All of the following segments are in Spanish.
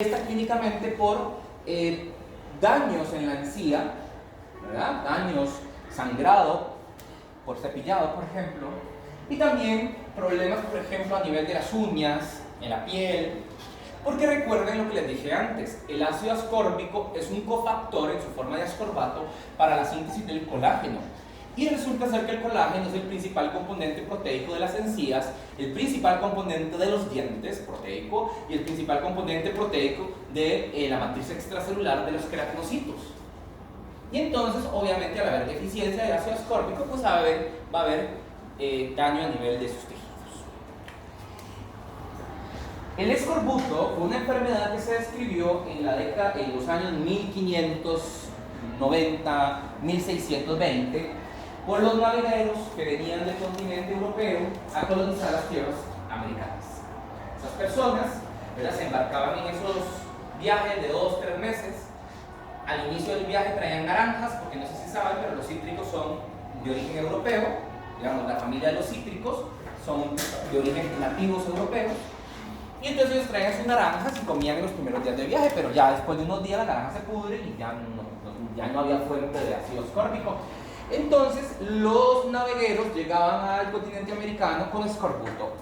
Está clínicamente por daños en la encía, ¿verdad? Daños, sangrado, por cepillado, por ejemplo, y también problemas, por ejemplo, a nivel de las uñas, en la piel, porque recuerden lo que les dije antes, el ácido ascórbico es un cofactor en su forma de ascorbato para la síntesis del colágeno. Y resulta ser que el colágeno es el principal componente proteico de las encías, el principal componente de los dientes proteico y el principal componente proteico de la matriz extracelular de los queratinocitos. Y entonces, obviamente, al haber deficiencia de ácido ascórbico, pues va a haber daño a nivel de sus tejidos. El escorbuto fue una enfermedad que se describió en los años 1590, 1620, por los navideros que venían del continente europeo a colonizar las tierras americanas. Esas personas, ¿verdad?, se embarcaban en esos viajes de 2-3 meses. Al inicio del viaje traían naranjas, porque no sé si saben, pero los cítricos son de origen europeo. Digamos, la familia de los cítricos son de origen nativos europeos. Y entonces ellos traían sus naranjas y comían en los primeros días de viaje, pero ya después de unos días la naranja se pudre y ya no había fuente de ácido ascórbico. Entonces los navegueros llegaban al continente americano con escorbuto.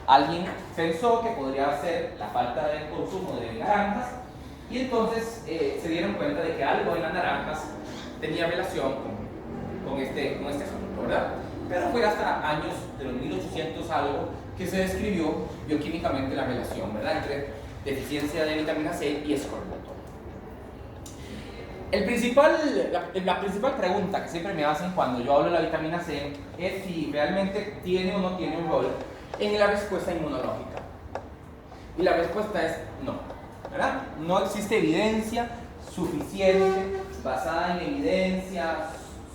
Alguien pensó que podría ser la falta de consumo de naranjas y entonces se dieron cuenta de que algo en las naranjas tenía relación con este asunto, ¿verdad? Pero fue hasta años de los 1800 algo que se describió bioquímicamente la relación, ¿verdad?, entre deficiencia de vitamina C y escorbuto. La principal pregunta que siempre me hacen cuando yo hablo de la vitamina C es si realmente tiene o no tiene un rol en la respuesta inmunológica. Y la respuesta es no, ¿verdad? No existe evidencia suficiente, basada en evidencia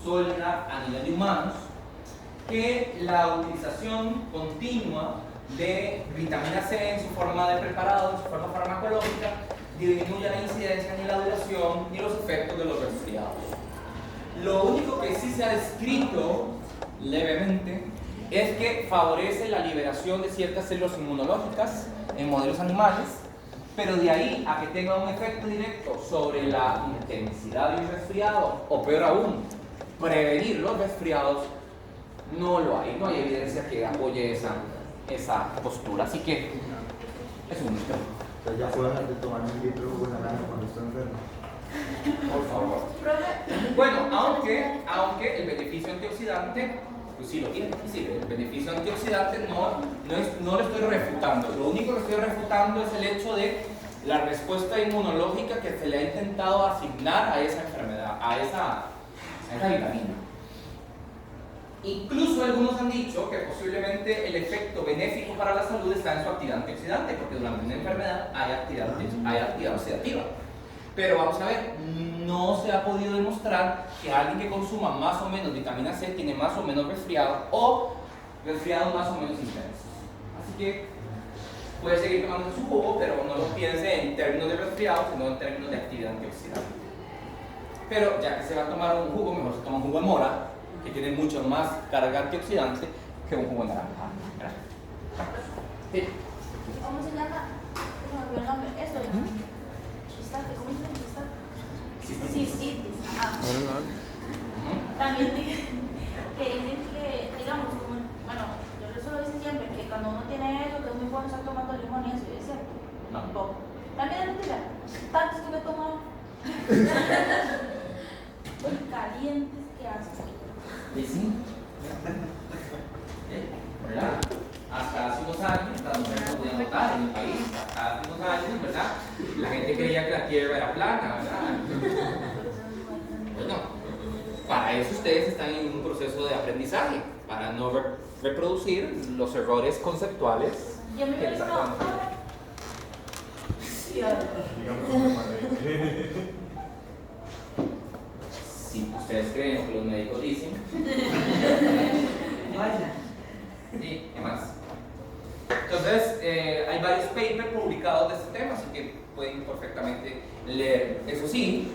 sólida a nivel de humanos, que la utilización continua de vitamina C en su forma de preparado, en su forma farmacológica, disminuye la incidencia ni la duración ni los efectos de los resfriados. Lo único que sí se ha descrito levemente es que favorece la liberación de ciertas células inmunológicas en modelos animales, pero de ahí a que tenga un efecto directo sobre la intensidad de un resfriado, o peor aún, prevenir los resfriados, no hay evidencia que apoye esa postura, así que es un mito. Entonces ya puedo dejar de tomar un litro de naranja cuando estoy enfermo. Por favor. Bueno, aunque el beneficio antioxidante, pues sí lo tiene, sí, el beneficio antioxidante no lo estoy refutando. Lo único que estoy refutando es el hecho de la respuesta inmunológica que se le ha intentado asignar a esa enfermedad, a esa vitamina. Incluso algunos han dicho que posiblemente el efecto benéfico para la salud está en su actividad antioxidante, porque durante una enfermedad hay actividad oxidativa. Pero vamos a ver, no se ha podido demostrar que alguien que consuma más o menos vitamina C tiene más o menos resfriado o resfriados más o menos intensos. Así que puede seguir tomando su jugo, pero no lo piense en términos de resfriado, sino en términos de actividad antioxidante. Pero ya que se va a tomar un jugo, mejor se toma un jugo de mora, que tiene mucho más carga antioxidante que un jugo de naranja. Sí. ¿Cómo se llama? Se me olvidó el nombre. Esto, ¿no? ¿Cómo se llama? Cistitis. También que dicen que, digamos, bueno, yo eso lo dicen siempre, que cuando uno tiene eso, que es muy bueno estar tomando limón y eso, ¿es cierto? No. Poco. También es mentira. Tantos que me he tomado. Calientes que hacen. ¿Y sí? ¿Verdad? Hasta hace unos años, las mujeres no podían votar en el país. Hasta hace unos años, ¿verdad? La gente creía que la tierra era plana, ¿verdad? Bueno, para eso ustedes están en un proceso de aprendizaje, para no reproducir los errores conceptuales Yo me que les imagino. acaban de Sí, si ustedes creen lo que los médicos dicen. Sí, ¿qué más? Entonces, hay varios papers publicados de este tema, así que pueden perfectamente leer. Eso sí,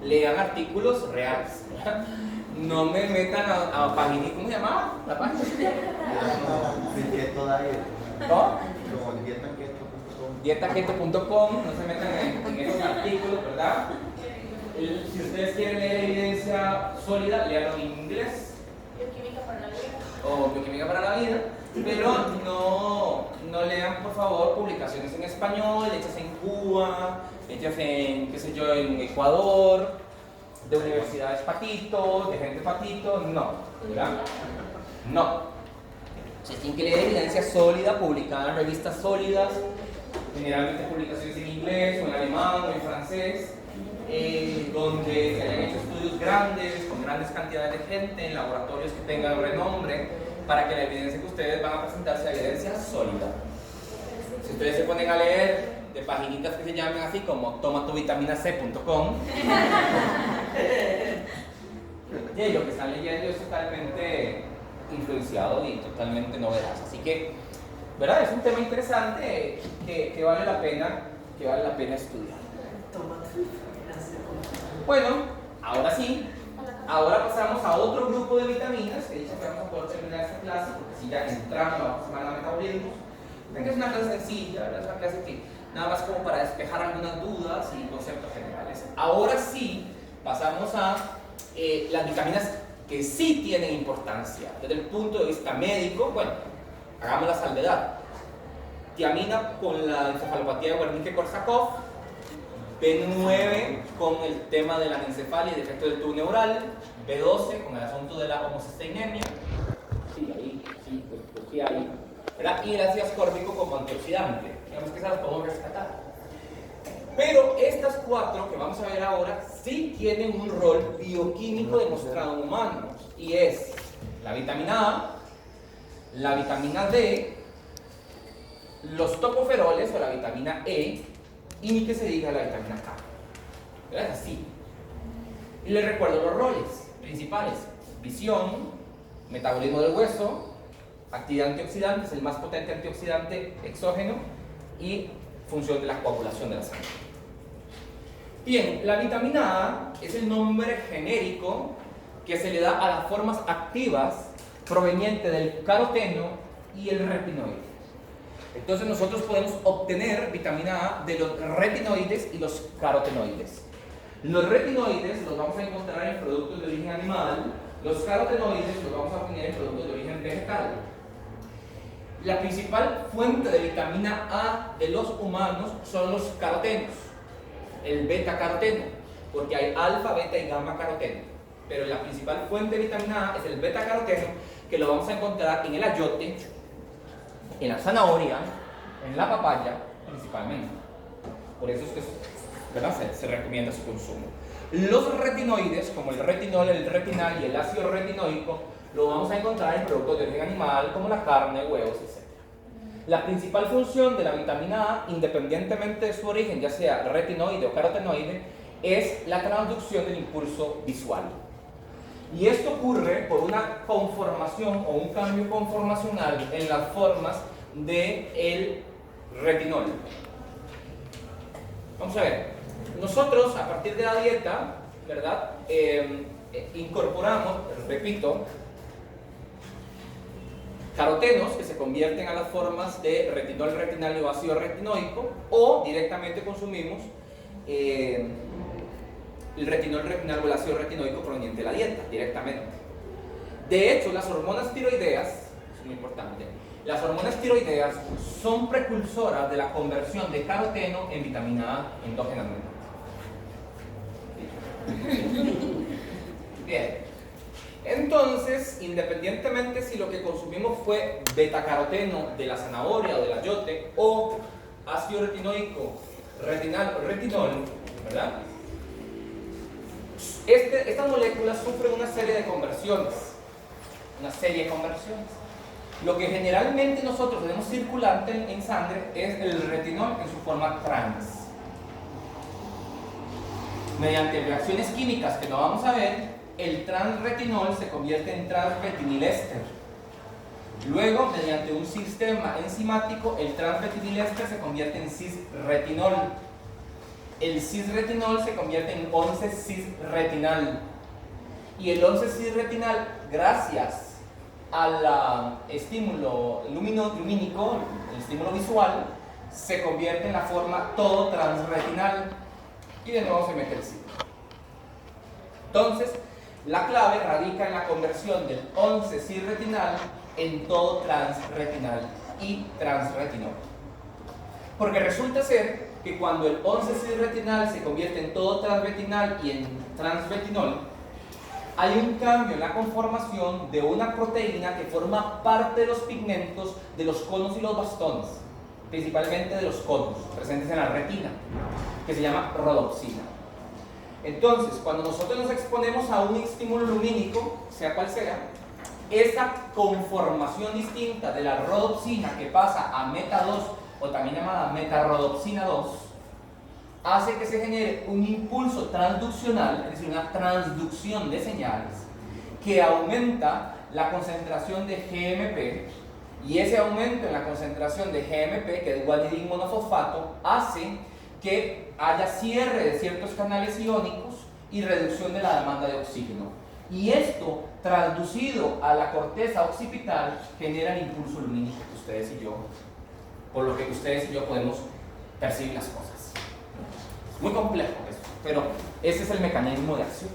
lean artículos reales. No me metan a página, ¿cómo se llamaba la página? Keto Diet. ¿No? Como dieta keto.com. dietaketo.com, no se metan en esos artículos, ¿verdad? Si ustedes quieren leer evidencia sólida, léanlo en inglés. Bioquímica para la vida. O Bioquímica para la vida, pero no lean, por favor, publicaciones en español, hechas en Cuba, hechas en, qué sé yo, en Ecuador, de universidades patitos, de gente patito, no, ¿verdad? No. Se tiene que leer evidencia sólida, publicada en revistas sólidas, generalmente publicaciones en inglés, o en alemán, o en francés, donde se hayan hecho estudios grandes, con grandes cantidades de gente, en laboratorios que tengan renombre, para que la evidencia que ustedes van a presentar sea evidencia sólida. Si ustedes se ponen a leer de paginitas que se llaman así como tomatuvitaminac.com, y lo que están leyendo es totalmente influenciado y totalmente no veraz. Así que, ¿verdad? Es un tema interesante que vale la pena estudiar. Bueno, ahora sí, ahora pasamos a otro grupo de vitaminas que dice que vamos a poder terminar esta clase, porque si ya entramos a la semana de metabolismo, que es una clase sencilla, ¿verdad? Es una clase que nada más como para despejar algunas dudas y conceptos generales. Ahora sí, pasamos a las vitaminas que sí tienen importancia desde el punto de vista médico. Bueno, hagamos la salvedad. Tiamina con la encefalopatía de Wernicke-Korsakoff, B9 con el tema de la anencefalia y defecto del tubo neural, B12 con el asunto de la homocisteinemia, sí, ahí, sí, pues sí hay, ¿verdad? Y el ácido ascórbico como antioxidante, digamos que esas las podemos rescatar. Pero estas cuatro que vamos a ver ahora sí tienen un rol bioquímico demostrado en humanos, y es la vitamina A, la vitamina D, los tocoferoles o la vitamina E, y ni que se diga la vitamina K. ¿Verdad? Así. Y les recuerdo los roles principales: visión, metabolismo del hueso, actividad antioxidante, es el más potente antioxidante exógeno, y función de la coagulación de la sangre. Bien, la vitamina A es el nombre genérico que se le da a las formas activas provenientes del caroteno y el retinoide. Entonces nosotros podemos obtener vitamina A de los retinoides y los carotenoides. Los retinoides los vamos a encontrar en productos de origen animal, los carotenoides los vamos a obtener en productos de origen vegetal. La principal fuente de vitamina A de los humanos son los carotenos, el beta-caroteno, porque hay alfa, beta y gamma caroteno. Pero la principal fuente de vitamina A es el beta-caroteno, que lo vamos a encontrar en el ayote, en la zanahoria, en la papaya principalmente. Por eso es que, ¿verdad?, se recomienda su consumo. Los retinoides, como el retinol, el retinal y el ácido retinoico, lo vamos a encontrar en productos de origen animal como la carne, huevos, etc. La principal función de la vitamina A, independientemente de su origen, ya sea retinoide o carotenoide, es la transducción del impulso visual. Y esto ocurre por una conformación o un cambio conformacional en las formas del retinol. Vamos a ver, nosotros a partir de la dieta, ¿verdad? Incorporamos, repito, carotenos que se convierten a las formas de retinol, retinal o ácido retinoico, o directamente consumimos el retinol, retinal o el ácido retinoico proveniente de la dieta, directamente. De hecho, las hormonas tiroideas, es muy importante, las hormonas tiroideas son precursoras de la conversión de caroteno en vitamina A endógenamente. Bien, entonces, independientemente si lo que consumimos fue betacaroteno de la zanahoria o del ayote, o ácido retinoico, retinal o retinol, ¿verdad? Estas moléculas sufren una serie de conversiones. Lo que generalmente nosotros tenemos circulante en sangre es el retinol en su forma trans. Mediante reacciones químicas que no vamos a ver, el transretinol se convierte en transretinilester. Luego, mediante un sistema enzimático, el transretinilester se convierte en cisretinol. El cisretinol se convierte en 11-cisretinal. Y el 11-cisretinal, gracias al estímulo lumínico, el estímulo visual, se convierte en la forma todo transretinal y de nuevo se mete el ciclo. Entonces, la clave radica en la conversión del 11-cis-retinal en todo transretinal y transretinol. Porque resulta ser que cuando el 11-cis-retinal se convierte en todo transretinal y en transretinol, hay un cambio en la conformación de una proteína que forma parte de los pigmentos de los conos y los bastones, principalmente de los conos, presentes en la retina, que se llama rodopsina. Entonces, cuando nosotros nos exponemos a un estímulo lumínico, sea cual sea, esa conformación distinta de la rodopsina que pasa a meta 2, o también llamada metarodopsina 2, hace que se genere un impulso transduccional, es decir, una transducción de señales, que aumenta la concentración de GMP, y ese aumento en la concentración de GMP, que es guanidín monofosfato, hace que haya cierre de ciertos canales iónicos y reducción de la demanda de oxígeno. Y esto, traducido a la corteza occipital, genera el impulso lumínico que ustedes y yo, por lo que ustedes y yo podemos percibir las cosas. Es muy complejo eso, pero ese es el mecanismo de acción.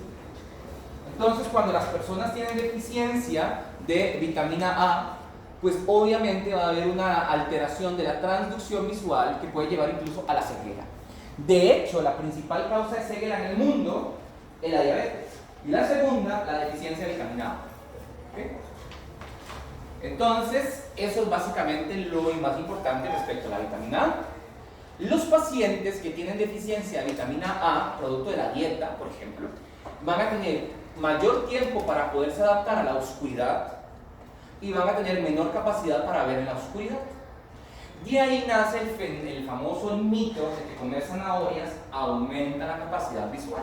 Entonces, cuando las personas tienen deficiencia de vitamina A, pues obviamente va a haber una alteración de la transducción visual que puede llevar incluso a la ceguera. De hecho, la principal causa de ceguera en el mundo es la diabetes. Y la segunda, la deficiencia de vitamina A. ¿Okay? Entonces, eso es básicamente lo más importante respecto a la vitamina A. Los pacientes que tienen deficiencia de vitamina A, producto de la dieta, por ejemplo, van a tener mayor tiempo para poderse adaptar a la oscuridad y van a tener menor capacidad para ver en la oscuridad. De ahí nace el famoso mito de que comer zanahorias aumenta la capacidad visual.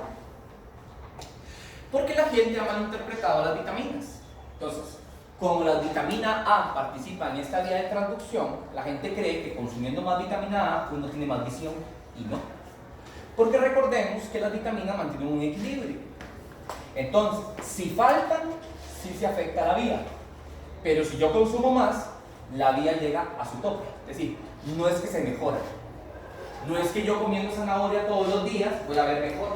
Porque la gente ha malinterpretado las vitaminas. Entonces, como la vitamina A participa en esta vía de transducción, la gente cree que consumiendo más vitamina A uno tiene más visión, y no. Porque recordemos que las vitaminas mantienen un equilibrio. Entonces, si faltan, sí se afecta la vía. Pero si yo consumo más, la vía llega a su tope. Es decir, no es que se mejora. No es que yo comiendo zanahoria todos los días voy a ver mejor.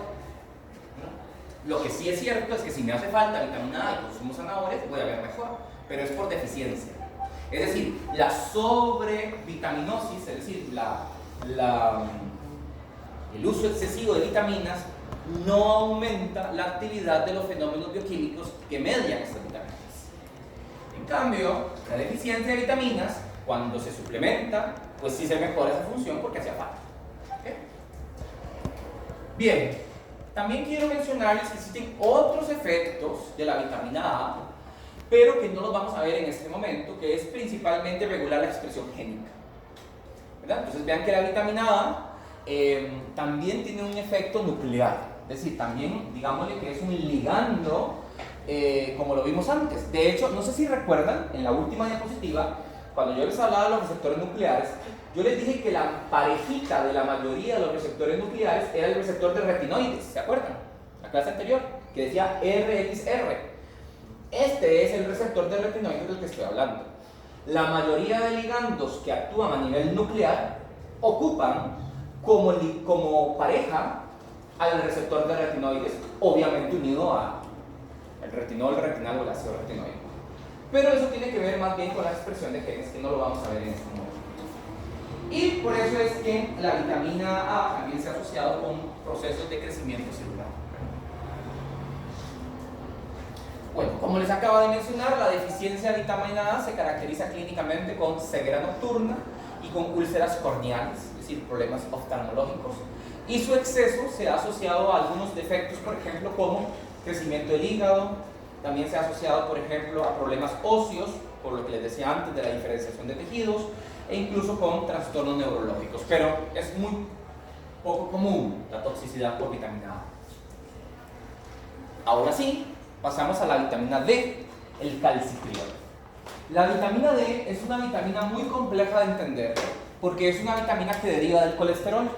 ¿No? Lo que sí es cierto es que si me hace falta vitamina A y consumo zanahorias, voy a ver mejor. Pero es por deficiencia. Es decir, la sobrevitaminosis, es decir, el uso excesivo de vitaminas no aumenta la actividad de los fenómenos bioquímicos que median estas vitaminas. En cambio, la deficiencia de vitaminas, cuando se suplementa, pues sí se mejora esa función porque hacía falta. ¿Okay? Bien, también quiero mencionarles que existen otros efectos de la vitamina A, pero que no los vamos a ver en este momento, que es principalmente regular la expresión génica. ¿Verdad? Entonces vean que la vitamina A también tiene un efecto nuclear, es decir, también digámosle que es un ligando, como lo vimos antes. De hecho, no sé si recuerdan, en la última diapositiva, cuando yo les hablaba de los receptores nucleares, yo les dije que la parejita de la mayoría de los receptores nucleares era el receptor de retinoides, ¿se acuerdan? La clase anterior, que decía RXR. Este es el receptor de retinoides del que estoy hablando. La mayoría de ligandos que actúan a nivel nuclear ocupan como pareja al receptor de retinoides, obviamente unido a el retinol, retinal o el ácido retinoico. Pero eso tiene que ver más bien con la expresión de genes, que no lo vamos a ver en este momento. Y por eso es que la vitamina A también se ha asociado con procesos de crecimiento celular. Bueno, como les acabo de mencionar, la deficiencia de vitamina A se caracteriza clínicamente con ceguera nocturna y con úlceras corneales, es decir, problemas oftalmológicos. Y su exceso se ha asociado a algunos defectos, por ejemplo, como crecimiento del hígado. También se ha asociado, por ejemplo, a problemas óseos, por lo que les decía antes de la diferenciación de tejidos, e incluso con trastornos neurológicos. Pero es muy poco común la toxicidad por vitamina A. Ahora sí, pasamos a la vitamina D, el calcitriol. La vitamina D es una vitamina muy compleja de entender, porque es una vitamina que deriva del colesterol.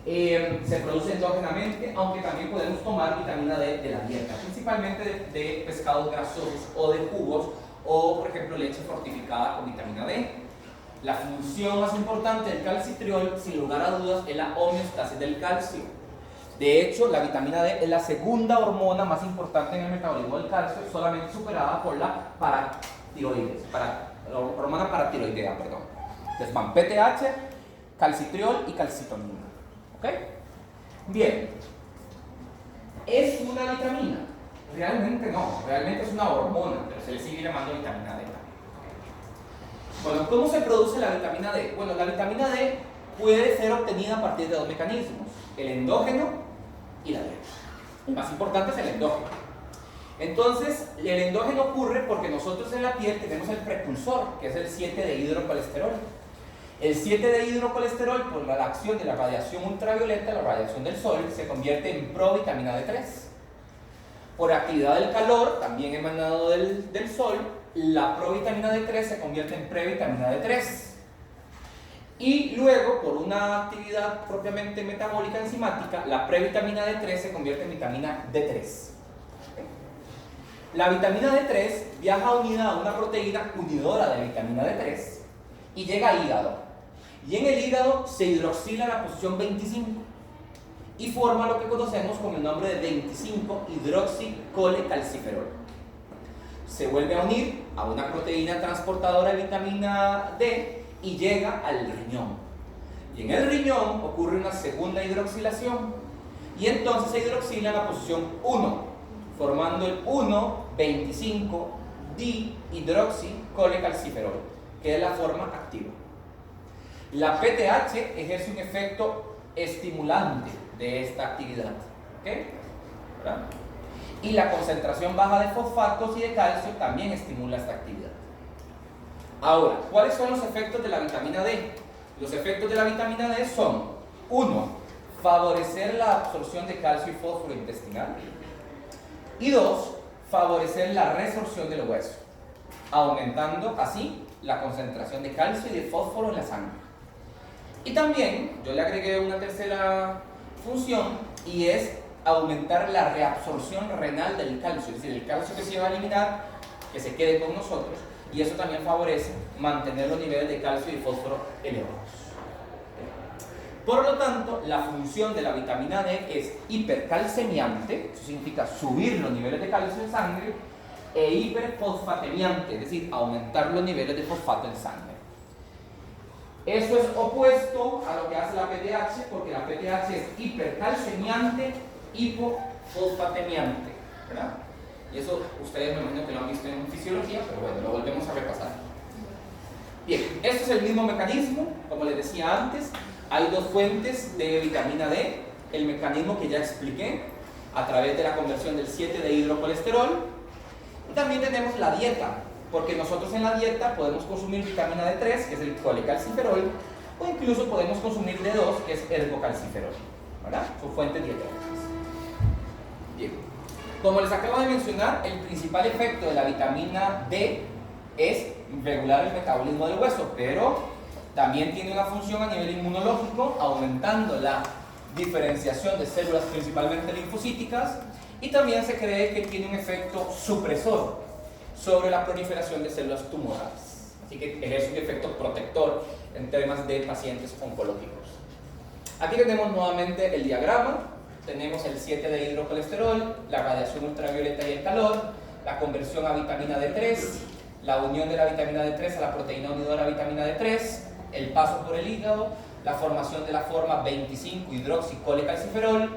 Se produce endógenamente, aunque también podemos tomar vitamina D de la dieta, principalmente de pescados grasosos o de jugos, o por ejemplo leche fortificada con vitamina D. la función más importante del calcitriol, sin lugar a dudas, es la homeostasis del calcio. De hecho, la vitamina D es la segunda hormona más importante en el metabolismo del calcio, solamente superada por la hormona paratiroidea, perdón. Entonces van PTH, calcitriol y calcitonina. ¿Ok? Bien. ¿Es una vitamina? Realmente no, realmente es una hormona, pero se le sigue llamando vitamina D. Bueno, ¿cómo se produce la vitamina D? Bueno, la vitamina D puede ser obtenida a partir de dos mecanismos, el endógeno y la dieta. El más importante es el endógeno. Entonces, el endógeno ocurre porque nosotros en la piel tenemos el precursor, que es el 7-dehidrocolesterol. El 7-dehidrocolesterol, por la acción de la radiación ultravioleta, la radiación del sol, se convierte en provitamina D3. Por actividad del calor, también emanado del sol, la provitamina D3 se convierte en previtamina D3. Y luego, por una actividad propiamente metabólica enzimática, la previtamina D3 se convierte en vitamina D3. La vitamina D3 viaja unida a una proteína unidora de vitamina D3 y llega al hígado. Y en el hígado se hidroxila la posición 25 y forma lo que conocemos con el nombre de 25-hidroxicolecalciferol. Se vuelve a unir a una proteína transportadora de vitamina D y llega al riñón. Y en el riñón ocurre una segunda hidroxilación y entonces se hidroxila la posición 1, formando el 1,25-dihidroxicolecalciferol, que es la forma activa. La PTH ejerce un efecto estimulante de esta actividad. ¿Okay? ¿Verdad? Y la concentración baja de fosfatos y de calcio también estimula esta actividad. Ahora, ¿cuáles son los efectos de la vitamina D? Los efectos de la vitamina D son: 1. Favorecer la absorción de calcio y fósforo intestinal. Y 2. Favorecer la resorción del hueso, aumentando así la concentración de calcio y de fósforo en la sangre. Y también yo le agregué una tercera función, y es aumentar la reabsorción renal del calcio, es decir, el calcio que se va a eliminar, que se quede con nosotros, y eso también favorece mantener los niveles de calcio y fósforo elevados. Por lo tanto, la función de la vitamina D es hipercalcemiante, eso significa subir los niveles de calcio en sangre, e hiperfosfatemiante, es decir, aumentar los niveles de fosfato en sangre. Eso es opuesto a lo que hace la PTH, porque la PTH es hipercalcemiante, hipofosfatemiante, ¿verdad? Y eso ustedes me imagino que lo han visto en fisiología, pero bueno, lo volvemos a repasar. Bien, este es el mismo mecanismo, como les decía antes. Hay dos fuentes de vitamina D, el mecanismo que ya expliqué, a través de la conversión del 7-dehidrocolesterol. Y también tenemos la dieta, porque nosotros en la dieta podemos consumir vitamina D3, que es el colecalciferol, o incluso podemos consumir D2, que es ergocalciferol, ¿verdad? Son fuentes dietéticas. Bien, como les acabo de mencionar, el principal efecto de la vitamina D es regular el metabolismo del hueso, pero también tiene una función a nivel inmunológico, aumentando la diferenciación de células principalmente linfocíticas, y también se cree que tiene un efecto supresor sobre la proliferación de células tumorales. Así que ejerce un efecto protector en temas de pacientes oncológicos. Aquí tenemos nuevamente el diagrama. Tenemos el 7-dehidrocolesterol, la radiación ultravioleta y el calor, la conversión a vitamina D3, la unión de la vitamina D3 a la proteína unidora vitamina D3, el paso por el hígado, la formación de la forma 25-hidroxicolecalciferol,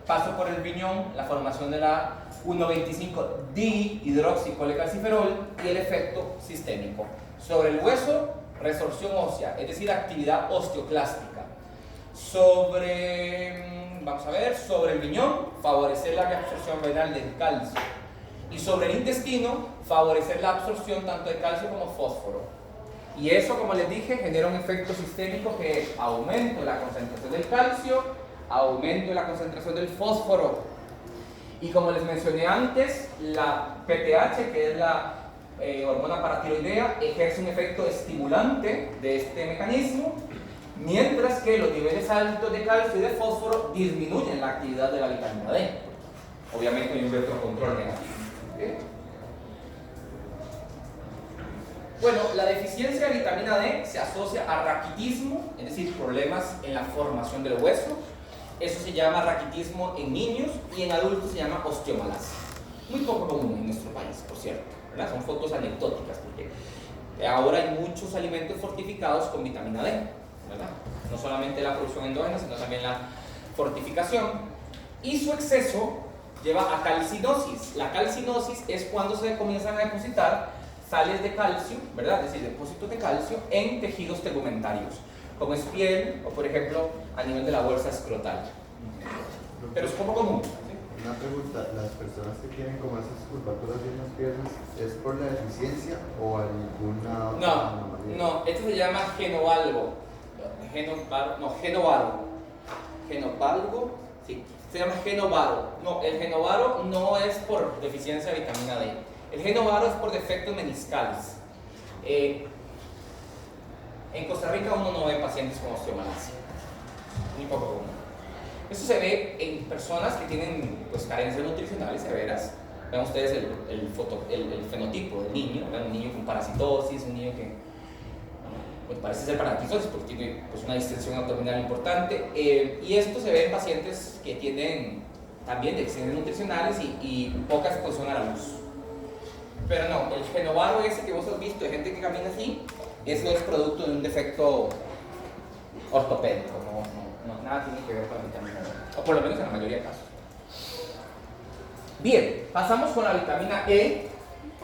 paso por el riñón, la formación de la 1,25-dihidroxicolecalciferol y el efecto sistémico. Sobre el hueso, resorción ósea, es decir, actividad osteoclástica. Sobre el riñón, favorecer la reabsorción renal del calcio. Y sobre el intestino, favorecer la absorción tanto de calcio como fósforo. Y eso, como les dije, genera un efecto sistémico que es aumento de la concentración del calcio, aumento de la concentración del fósforo. Y como les mencioné antes, la PTH, que es la hormona paratiroidea, ejerce un efecto estimulante de este mecanismo, mientras que los niveles altos de calcio y de fósforo disminuyen la actividad de la vitamina D. Obviamente hay un retrocontrol negativo. ¿Okay? Bueno, la deficiencia de vitamina D se asocia a raquitismo, es decir, problemas en la formación del hueso. Eso se llama raquitismo en niños y en adultos se llama osteomalacia. Muy poco común en nuestro país, por cierto, ¿verdad? Son fotos anecdóticas porque ahora hay muchos alimentos fortificados con vitamina D, ¿verdad? No solamente la producción endógena, sino también la fortificación. Y su exceso lleva a calcinosis. La calcinosis es cuando se comienzan a depositar sales de calcio, ¿verdad? Es decir, depósitos de calcio en tejidos tegumentarios, como es piel o, por ejemplo, a nivel de la bolsa escrotal. Pero es poco común. ¿Sí? Una pregunta, ¿las personas que tienen como esas curvaturas en las piernas es por la deficiencia o alguna otra anomalía? No, esto se llama genovalgo. Genovalgo, sí, se llama genovaro. No, el genovaro no es por deficiencia de vitamina D. El genovaro es por defectos meniscales. En Costa Rica uno no ve pacientes con osteomalacia, muy poco común. Esto se ve en personas que tienen pues, carencias nutricionales severas. Vean ustedes el fenotipo del niño, ¿verdad? Un niño con parasitosis, un niño que pues, parece ser parasitosis porque tiene pues, una distensión abdominal importante. Y esto se ve en pacientes que tienen también deficiencias nutricionales y poca exposición a la luz. Pero no, el genovaro ese que vos has visto de gente que camina así, eso es producto de un defecto ortopédico, nada tiene que ver con la vitamina D, o por lo menos en la mayoría de casos. Bien, pasamos con la vitamina E.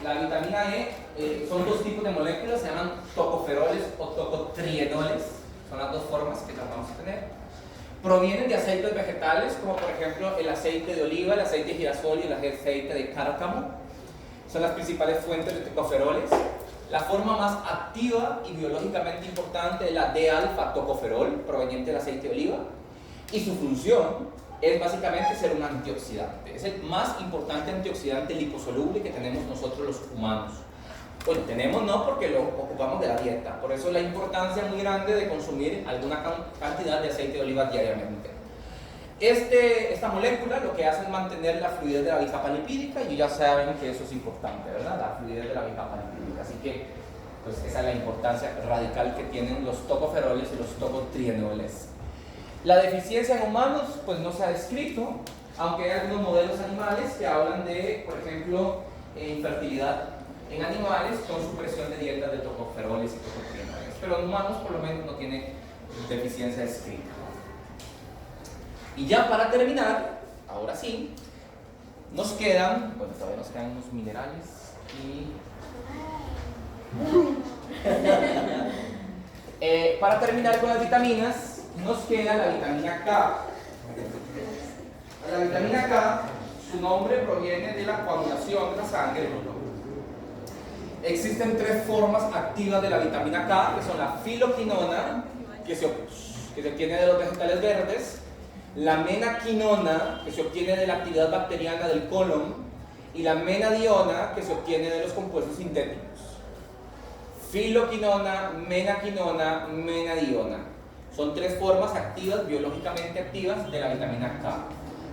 La vitamina E son dos tipos de moléculas, se llaman tocoferoles o tocotrienoles, son las dos formas que las vamos a tener. Provienen de aceites vegetales, como por ejemplo el aceite de oliva, el aceite de girasol y el aceite de cárcamo. Son las principales fuentes de tocoferoles. La forma más activa y biológicamente importante es la D-alfa-tocoferol, proveniente del aceite de oliva, y su función es básicamente ser un antioxidante. Es el más importante antioxidante liposoluble que tenemos nosotros los humanos. Bueno, tenemos no porque lo ocupamos de la dieta, por eso la importancia muy grande de consumir alguna cantidad de aceite de oliva diariamente. Esta molécula lo que hace es mantener la fluidez de la bicapa lipídica y ya saben que eso es importante, ¿verdad? La fluidez de la bicapa lipídica. Así que pues esa es la importancia radical que tienen los tocoferoles y los tocotrienoles. La deficiencia en humanos pues no se ha descrito, aunque hay algunos modelos animales que hablan de, por ejemplo, infertilidad en animales con supresión de dietas de tocoferoles y tocotrienoles. Pero en humanos por lo menos no tiene deficiencia descrita. Y ya para terminar, ahora sí, nos quedan, bueno, todavía nos quedan unos minerales y... para terminar con las vitaminas, nos queda la vitamina K. La vitamina K, su nombre proviene de la coagulación de la sangre. Existen tres formas activas de la vitamina K, que son la filoquinona, que se obtiene de los vegetales verdes, la menaquinona, que se obtiene de la actividad bacteriana del colon, y la menadiona, que se obtiene de los compuestos sintéticos. Filoquinona, menaquinona, menadiona. Son tres formas activas, biológicamente activas, de la vitamina K.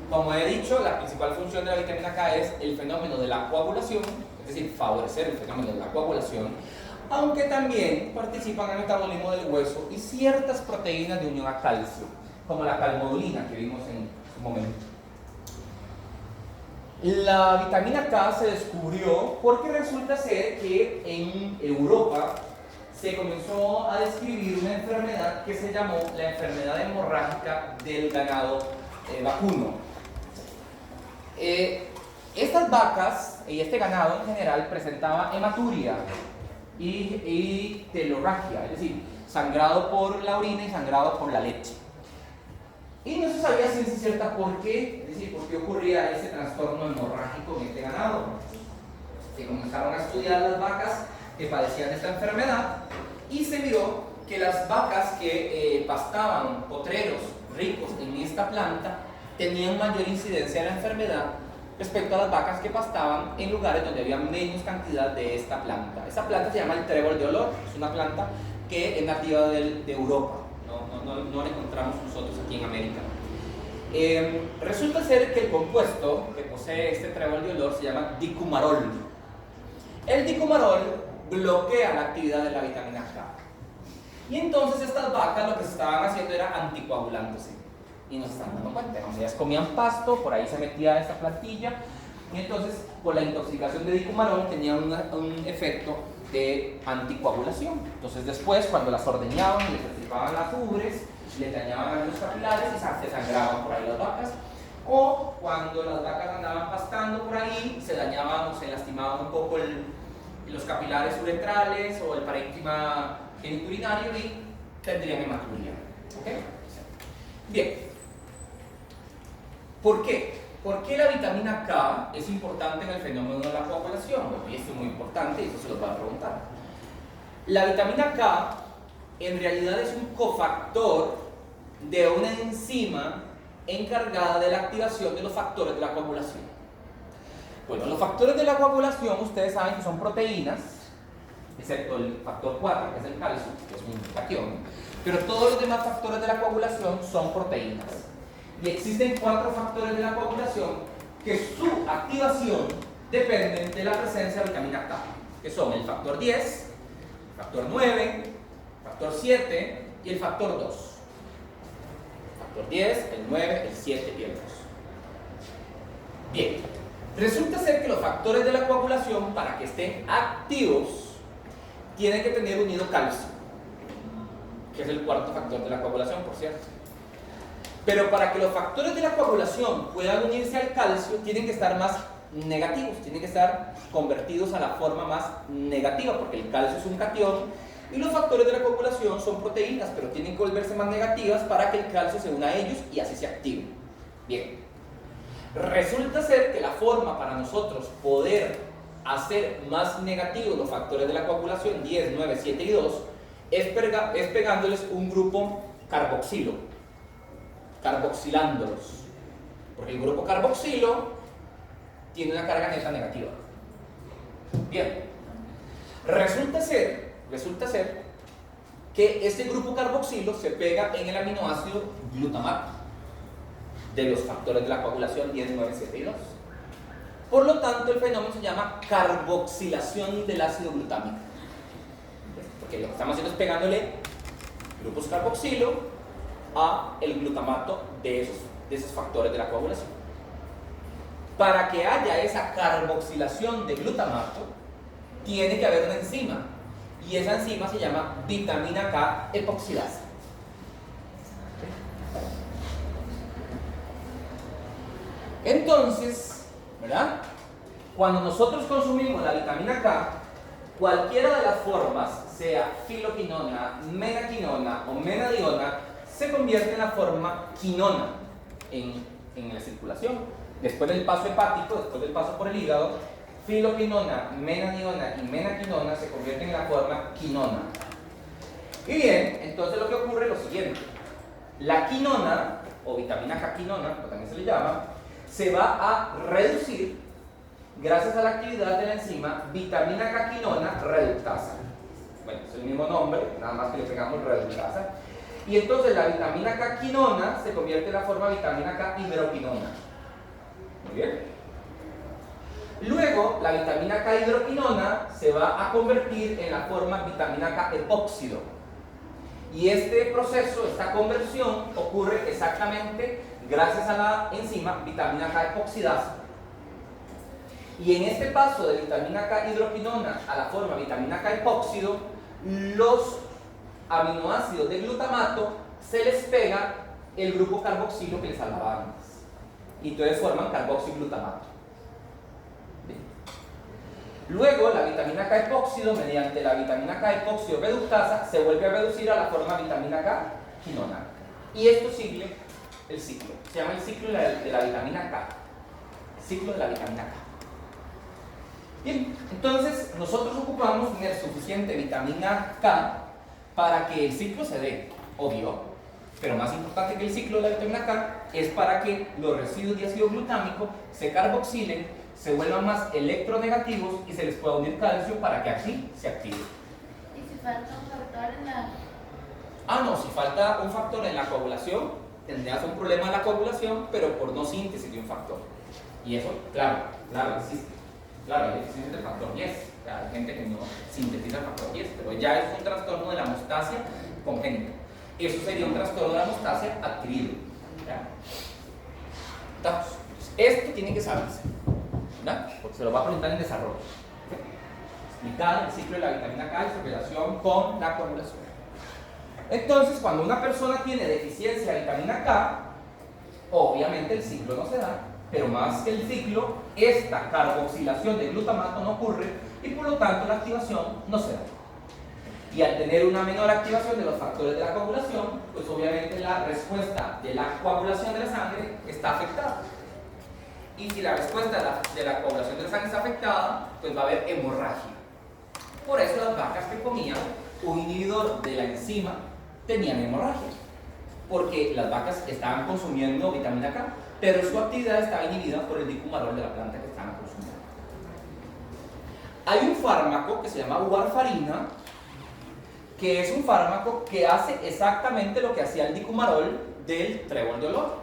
Como he dicho, la principal función de la vitamina K es el fenómeno de la coagulación, es decir, favorecer el fenómeno de la coagulación, aunque también participan en el metabolismo del hueso y ciertas proteínas de unión a calcio, como la calmodulina que vimos en su momento. La vitamina K se descubrió porque resulta ser que en Europa se comenzó a describir una enfermedad que se llamó la enfermedad hemorrágica del ganado vacuno. Estas vacas y este ganado en general presentaba hematuria y telorragia, es decir, sangrado por la orina y sangrado por la leche. Y no se sabía ciencia cierta por qué, es decir, por qué ocurría ese trastorno hemorrágico en este ganado. Se comenzaron a estudiar las vacas que padecían esta enfermedad y se vio que las vacas que pastaban potreros ricos en esta planta tenían mayor incidencia de la enfermedad respecto a las vacas que pastaban en lugares donde había menos cantidad de esta planta. Esta planta se llama el trébol de olor, es una planta que es nativa de Europa. No la encontramos nosotros aquí en América. Resulta ser que el compuesto que posee este trébol de olor se llama dicumarol. El dicumarol bloquea la actividad de la vitamina K. Y entonces estas vacas lo que se estaban haciendo era anticoagulándose. Y no se estaban dando cuenta. Ellas comían pasto, por ahí se metía esta plantilla. Y entonces, por la intoxicación de dicumarón, tenía un efecto de anticoagulación. Entonces después, cuando las ordeñaban, les extirpaban las ubres, les dañaban los capilares y se sangraban por ahí las vacas. O cuando las vacas andaban pastando por ahí, se dañaban o se lastimaban un poco los capilares uretrales o el parénquima genitourinario y tendrían hematuria. ¿Okay? Bien. ¿Por qué? ¿Por qué la vitamina K es importante en el fenómeno de la coagulación? Bueno, y esto es muy importante y eso se los voy a preguntar. La vitamina K en realidad es un cofactor de una enzima encargada de la activación de los factores de la coagulación. Bueno, los factores de la coagulación ustedes saben que son proteínas, excepto el factor 4, que es el calcio, que es un catión, pero todos los demás factores de la coagulación son proteínas. Y existen 4 factores de la coagulación que su activación depende de la presencia de vitamina K, que son el factor 10, el factor 9, el factor 7 y el factor 2. El factor 10, el 9, el 7 y el 2. Bien, resulta ser que los factores de la coagulación, para que estén activos, tienen que tener unido calcio, que es el 4º factor de la coagulación, por cierto. Pero para que los factores de la coagulación puedan unirse al calcio, tienen que estar más negativos, tienen que estar convertidos a la forma más negativa, porque el calcio es un catión y los factores de la coagulación son proteínas, pero tienen que volverse más negativas para que el calcio se una a ellos y así se active. Bien, resulta ser que la forma para nosotros poder hacer más negativos los factores de la coagulación 10, 9, 7 y 2 es pegándoles un grupo carboxilo, carboxilándolos, porque el grupo carboxilo tiene una carga neta negativa. Bien, resulta ser que este grupo carboxilo se pega en el aminoácido glutamato de los factores de la coagulación 10, 9, 7 y 2. Por lo tanto, el fenómeno se llama carboxilación del ácido glutámico, porque lo que estamos haciendo es pegándole grupos carboxilo a el glutamato de esos factores de la coagulación. Para que haya esa carboxilación de glutamato, tiene que haber una enzima, y esa enzima se llama vitamina K epoxidasa. Entonces, ¿verdad? Cuando nosotros consumimos la vitamina K, cualquiera de las formas, sea filoquinona, menaquinona o menadiona, se convierte en la forma quinona en la circulación. Después del paso hepático, después del paso por el hígado, filoquinona, menadiona y menaquinona se convierten en la forma quinona. Y bien, entonces lo que ocurre es lo siguiente: la quinona, o vitamina K quinona, como también se le llama, se va a reducir gracias a la actividad de la enzima vitamina K quinona reductasa. Bueno, es el mismo nombre, nada más que le pegamos reductasa. Y entonces la vitamina K quinona se convierte en la forma vitamina K hidroquinona. Muy bien. Luego, la vitamina K hidroquinona se va a convertir en la forma vitamina K epóxido. Y este proceso, esta conversión, ocurre exactamente gracias a la enzima vitamina K epoxidasa. Y en este paso de vitamina K hidroquinona a la forma vitamina K epóxido, los aminoácidos de glutamato se les pega el grupo carboxilo que les hablaba antes. Y entonces forman carboxiglutamato. Bien. Luego, la vitamina K epóxido, mediante la vitamina K epóxido reductasa, se vuelve a reducir a la forma vitamina K quinona. Y esto sigue el ciclo. Se llama el ciclo de la vitamina K. Ciclo de la vitamina K. Bien, entonces nosotros ocupamos tener suficiente vitamina K para que el ciclo se dé, obvio, pero más importante que el ciclo de la vitamina K es para que los residuos de ácido glutámico se carboxilen, se vuelvan más electronegativos y se les pueda unir calcio para que aquí se active. ¿Y si falta un factor en la...? No, si falta un factor en la coagulación, tendrías un problema en la coagulación, pero por no síntesis de un factor. Y eso, claro, existe. Claro, hay deficiencia del factor 10. O sea, hay gente que no sintetiza el factor 10, pero ya es un trastorno de la hemostasia congénita. Eso sería un trastorno de la hemostasia adquirido. ¿Ya? Entonces, esto tiene que saberse, ¿verdad? Porque se lo va a preguntar en desarrollo. Explicar el ciclo de la vitamina K y su relación con la coagulación. Entonces, cuando una persona tiene deficiencia de vitamina K, obviamente el ciclo no se da, pero más que el ciclo, esta carboxilación de glutamato no ocurre y por lo tanto la activación no se da. Y al tener una menor activación de los factores de la coagulación, pues obviamente la respuesta de la coagulación de la sangre está afectada. Y si la respuesta de la coagulación de la sangre está afectada, pues va a haber hemorragia. Por eso las vacas que comían un inhibidor de la enzima tenían hemorragia, porque las vacas estaban consumiendo vitamina K, pero su actividad estaba inhibida por el dicumarol de la planta que estaban consumiendo. Hay un fármaco que se llama warfarina, que es un fármaco que hace exactamente lo que hacía el dicumarol del trébol de olor.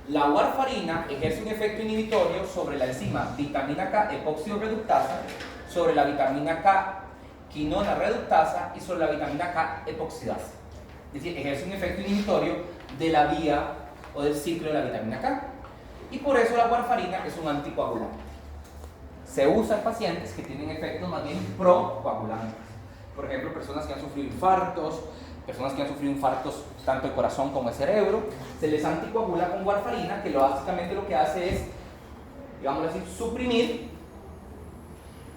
La warfarina ejerce un efecto inhibitorio sobre la enzima vitamina K epóxido reductasa, sobre la vitamina K quinona reductasa y sobre la vitamina K epoxidasa. Es decir, ejerce un efecto inhibitorio de la vía o del ciclo de la vitamina K. Y por eso la warfarina es un anticoagulante. Se usa en pacientes que tienen efectos más bien procoagulantes. Por ejemplo, personas que han sufrido infartos, personas que han sufrido infartos tanto de corazón como de cerebro, se les anticoagula con warfarina, que básicamente lo que hace es, digámoslo así, suprimir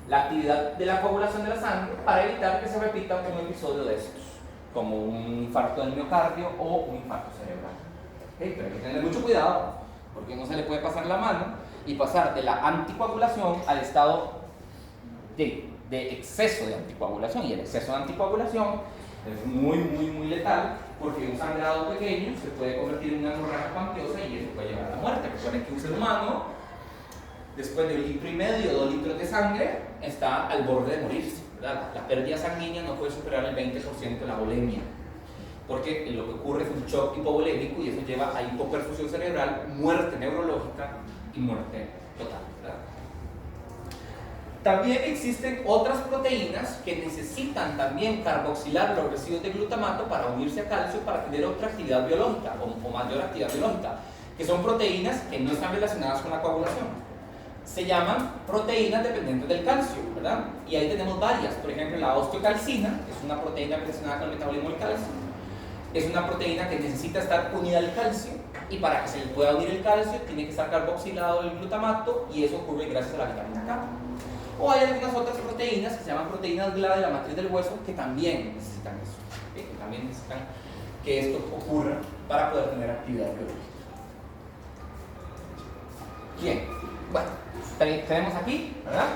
la actividad de la coagulación de la sangre para evitar que se repita un episodio de estos, como un infarto del miocardio o un infarto cerebral. ¿Okay? Pero hay que tener mucho cuidado, porque no se le puede pasar la mano y pasar de la anticoagulación al estado de exceso de anticoagulación, y el exceso de anticoagulación es muy letal, porque un sangrado pequeño se puede convertir en una hemorragia cuantiosa y eso puede llevar a la muerte. Recuerden que un ser humano, después de 1,5 litros, 2 litros de sangre, está al borde de morirse, ¿verdad? La pérdida sanguínea no puede superar el 20% de la volemia, porque lo que ocurre es un shock hipovolémico y eso lleva a hipoperfusión cerebral, muerte neurológica y muerte total, ¿verdad? También existen otras proteínas que necesitan también carboxilar los residuos de glutamato para unirse a calcio para tener otra actividad biológica o mayor actividad biológica, que son proteínas que no están relacionadas con la coagulación. Se llaman proteínas dependientes del calcio, ¿verdad? Y ahí tenemos varias. Por ejemplo, la osteocalcina, que es una proteína relacionada con el metabolismo del calcio. Es una proteína que necesita estar unida al calcio, y para que se le pueda unir el calcio tiene que estar carboxilado el glutamato, y eso ocurre gracias a la vitamina K. O hay algunas otras proteínas que se llaman proteínas GLA de la matriz del hueso que también necesitan eso, ¿sí? Que también necesitan que esto ocurra para poder tener actividad biológica. Bien, bueno, tenemos aquí, ¿verdad?